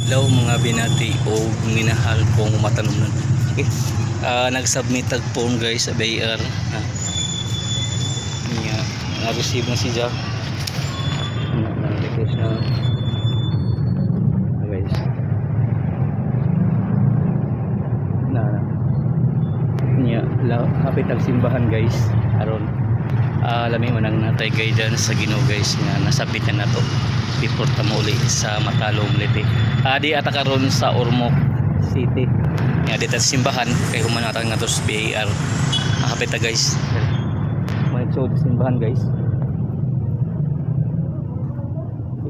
Hello mga binati o minahal kong matanong okay. Nag-submit tag form guys sa BIR niya na-receive na si Jack na-request na guys na niya hapit ang simbahan guys aron lami mo nang natay guidance sa Ginoo guys nga nasabitan na to before ta mauli sa Matalom Leyte. Di ata karon sa Ormoc City. Nga dito sa simbahan kay humanatang nga to sa BIR. Hapit ta guys. May show sa simbahan guys.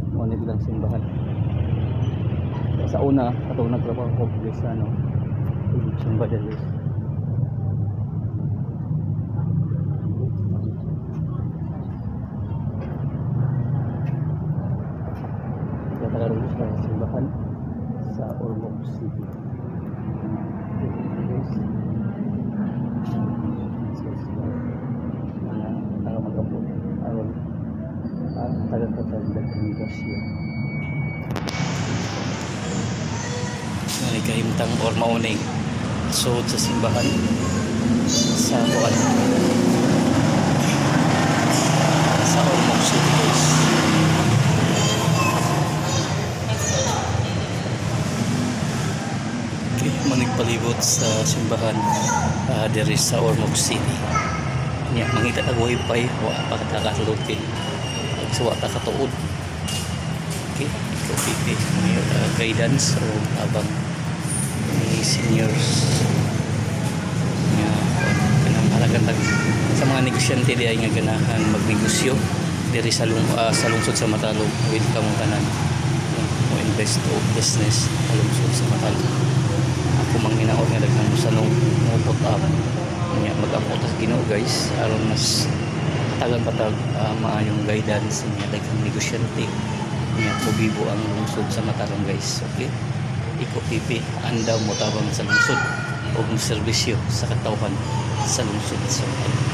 Mo ni bilang simbahan. Sa una ato nagtrabaho ko guys sa ano. Simbahan guys. Nakaroon sa simbahan sa Ormoc City. Mga mag-abot aron taga-tatag ng negasyon. Kahimtang or mauning suod sa simbahan sa Buwan sa Ormoc City guys. Manigpalibot sa simbahan diri sa Ormoc City niya mangita ang wifi wa pa kakatulog so wa ta katuod okay ito may guidance o abang ni seniors nga kanang halagan sa mga negosyante di ay nga ganahan magnegosyo diri sa lungsod sa Matalom welcome tanan mo invest o business sa lungsod sa Matalom. Ako mang hinaot nga daghang musanong mupot up niya mag-amot sa Ginoo guys aron mas tagan patag maayong guidance niya daghang negosyante niya tubibo ang lungsod sa Matalom guys. Okay, iko pipi andaw mo tabang sa lungsod og serbisyo sa katawhan sa lungsod sa Matalom.